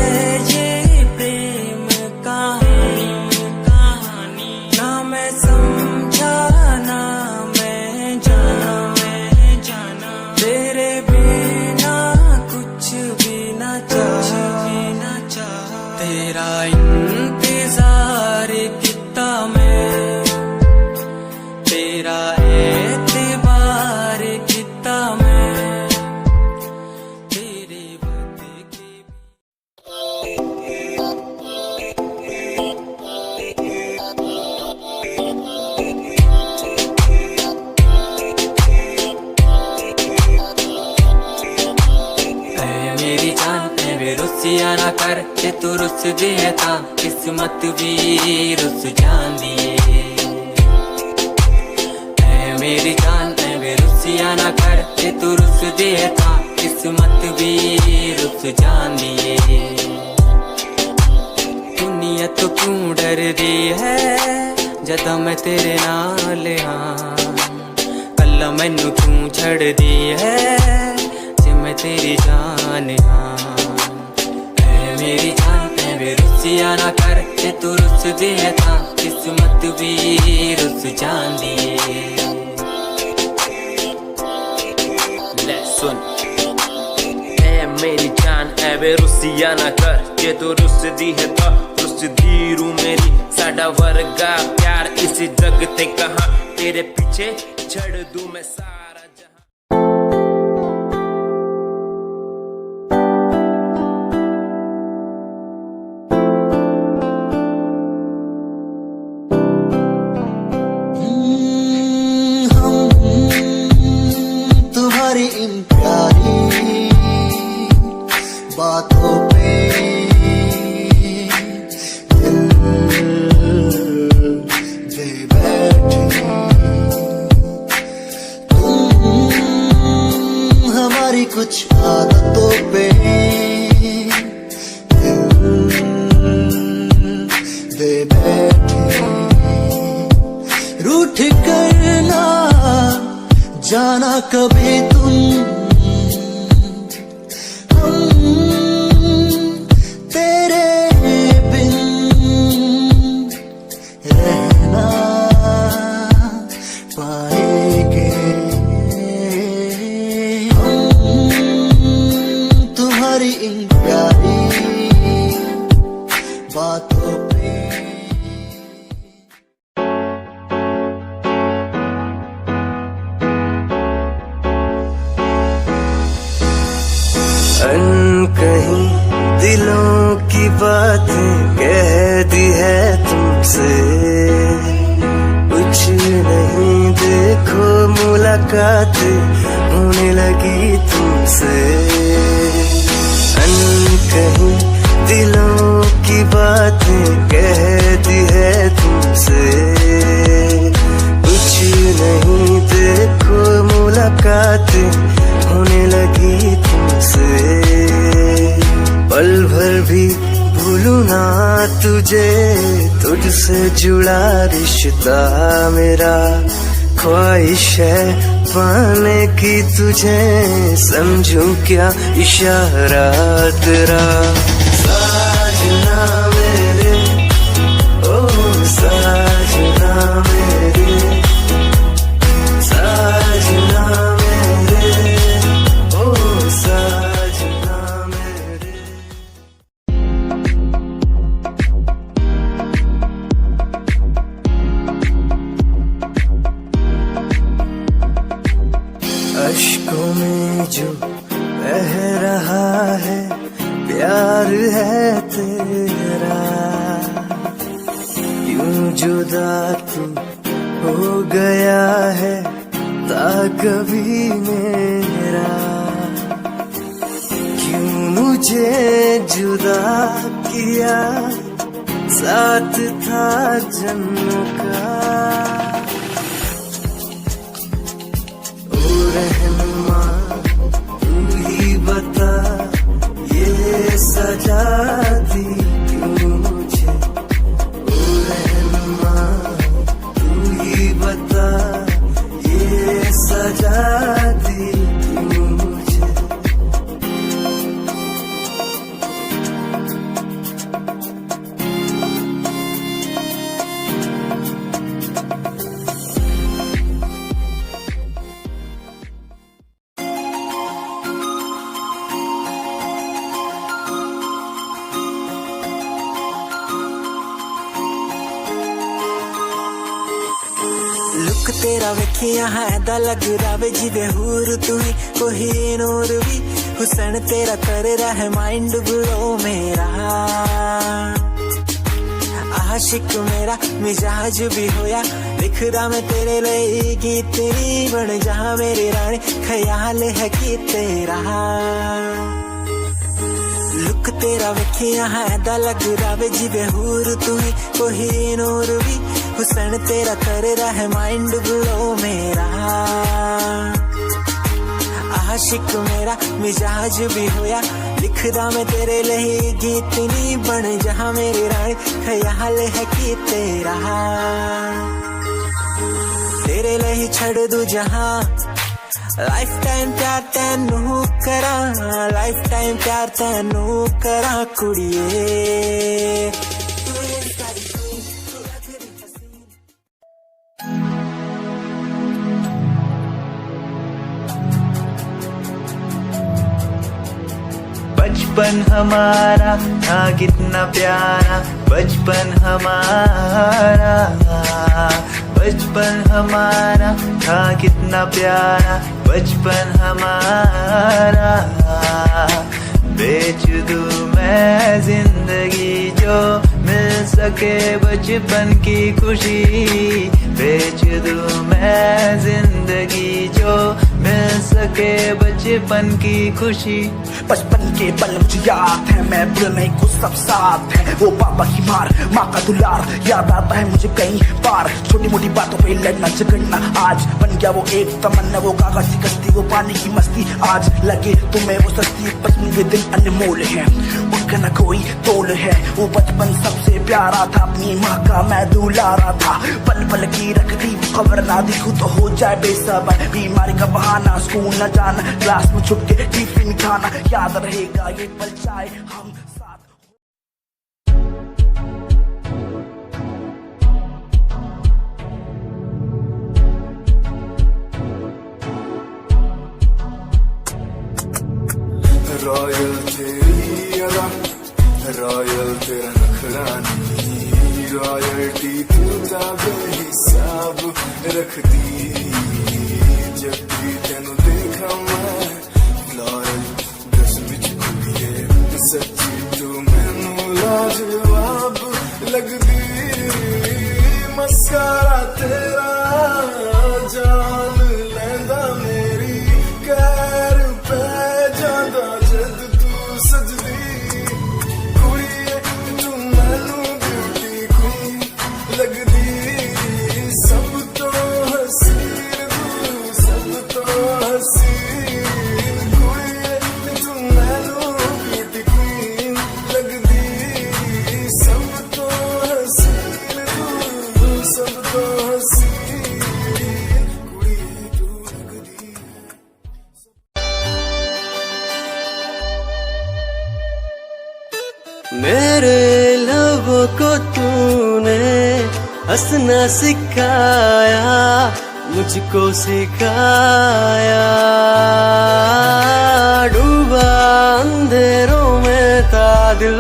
ये प्रेम कहानी, ना मैं समझा ना मैं जाना, तेरे बिना कुछ भी ना चाह, तेरा इंतजार कितना मैं, तेरा एतबार कितना मैं, तेरे वक्त के मेरी जान वे रुसिया ना कर जे तू रुस दिए ता किस्मत भी रुस जांदी है, मेरी जान वे रुसिया ना कर जे तू रुस दिए ता किस्मत भी रुस जांदी है, दुनिया तो क्यों डर दी है जदा मैं तेरे नाल हाँ, कल्ला मैनू क्यों छड़ दी है जे मैं तेरी जान हाँ, ऐ मेरी जान वे रुसिया ना कर जे तू रुस दिए ता किस्मत भी रुस जांदी ले सुन, ऐ मेरी जान ऐ वे रुसिया ना कर जे तू रुस दी है ता रुस दी रू मेरी, साडा वर्गा प्यार इस जग ते कहां, तेरे पीछे छड़ दूं मैं सारा जहां। तुम्हारी इन प्यारी बातों पे दिल दे बैठी, कुछ आदतों पे दे बैठे, रूठ करना जाना कभी तुम, हम तेरे बिन रहना पाएंगे, हम तुम्हारी इन प्यारी बातों पे। कहीं दिलों की बातें कह दी है तुमसे, कुछ नहीं देखो मुलाकातें होने लगी तुमसे। कहीं दिलों की बातें कह दी है तुमसे, कुछ नहीं देखो मुलाकातें होने लगी तुमसे। पल भर भी भूलूं ना तुझे, तुझसे जुड़ा रिश्ता मेरा, ख्वाहिश है पाने की तुझे, समझूं क्या इशारा तेरा। साजना मेरे, ओ साजना मेरे, साजना मेरे, ओ साजना मेरे। अश्कों में जो बह रहा है प्यार है तेरा, यूं जुदा तू हो गया है ता कभी मेरा, क्यों मुझे जुदा किया साथ था जन्मों का। रहनुमा तू ही बता ये सजा दी क्यों मुझे, ओ रहनुमा तू ही बता ये सजा दी क्यों मुझे। लुक तेरा वेखिया है ऐदा लग रहा जिवे हूर तू ही कोई नूर भी, हुसैन तेरा कर रहा है माइंड ब्लो मेरा। आशिक मेरा मिजाज भी होया, लिखदा मैं तेरे लिए गीत तेरी बन जा मेरी रानी, ख्याल है कि तेरा। लुक तेरा वेखिया है ऐदा लग रहा जिवे हूर तू ही कोई नूर भी, हुसैन तेरा कर रहा है माइंड ब्लो मेरा। आशिक मेरा मिजाज भी होया, लिखदा मैं तेरे लिए गीत नी बन जहां मेरी रानी, ख्याल है कि तेरा। तेरे लिए छड़ दू जहां, लाइफ टाइम प्यार तैनू करा, लाइफ टाइम प्यार तैनू करा कुड़िए। बचपन हमारा था कितना प्यारा, बचपन हमारा, बचपन हमारा था कितना प्यारा, बचपन हमारा। बेच दूं मैं जिंदगी जो मिल सके बचपन की खुशी, बेच दूं मैं जिंदगी जो मिल सके बचपन बचपन की खुशी। बचपन के पल मुझे याद है, मैं भूलने को सब साथ है। वो पापा की मार, माँ का दुलार याद आता है मुझे कई बार। छोटी मोटी बातों पे लड़ना झगड़ना आज बन गया वो एक तमन्ना। वो कागज की कश्ती, वो पानी की मस्ती, आज लगे तुम्हें वो सस्ती। बचपन के दिन अनमोल है, उनका न कोई तोल है। वो बचपन सबसे प्यारा था, अपनी माँ का मैं दुलारा था। पल पल की रखती खबर ना दिखूं तो हो जाए बेसबर। बीमारी का बहाना, स्कूल न जाना, क्लास में छुप के टिफिन खाना। याद रहेगा ये पल चाहे हम साथ। रॉयल तेरी अदा, रॉयल तेरा नखरानी, रॉयल्टी तू बेहिसाब रखदी। जब भी तेनू देखा मैं फ्लोरल ड्रेस विच कुड़िए, सच्ची तू मैनू लाजवाब लगदी। मस्कारा तेरा जान लैंदा मेरी, कैर पै जांदा जद तू सजदी। कुड़िए तू मैनू ब्यूटी क्वीन लगदी, सब तो हसीन तू, सब तो हसीन। कुड़िए तू मैनू ब्यूटी क्वीन लगदी, सब तो हसीन तू, सब तो हसीन। कुड़िए तू लगदी मेरे लबों को तूने हंसना सिखाया, मुझको सिखाया। डूबा अंधेरों में था दिल,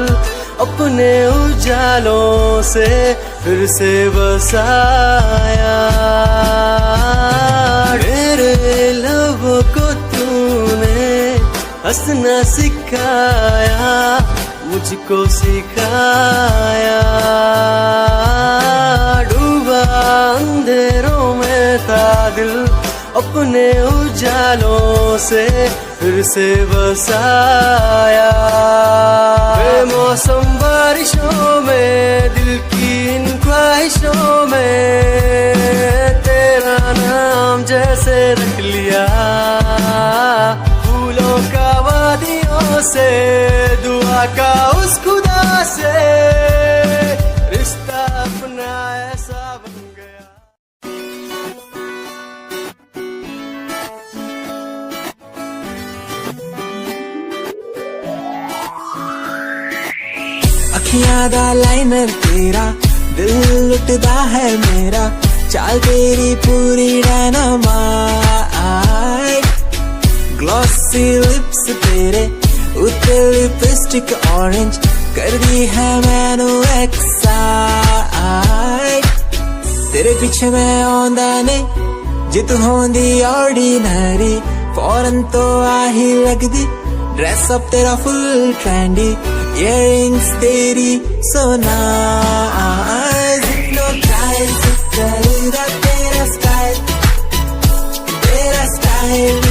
अपने उजालों से फिर से बसाया। मेरे लबों को तूने हंसना सिखाया, मुझको सिखाया। डूबा अंधेरों में था दिल, अपने उजालों से फिर से बसाया। बेमौसम बारिशों में, दिल की इन ख्वाहिशों में, तेरा नाम जैसे रख लिया। फूलों का वादियों से, दुआ का उस खुदा से, रिश्ता अपना ऐसा बन गया। अखियां दा लाइनर तेरा, दिल लुटदा है मेरा। चाल तेरी पूरी डायनामाइट, ग्लॉसी लिप्स तेरे उत्ते लिपस्टिक ऑरेंज, कर दी है मैनू एक्साइट। तेरे पीछे मैं आंदा ने, जे तू होंदी ऑर्डिनरी, फौरन तो आही लगदी। ड्रेस अप तेरा फुल ट्रेंडी, इयररिंग्स तेरी so nice. Hypnotize, तेरा स्टाइल, तेरा स्टाइल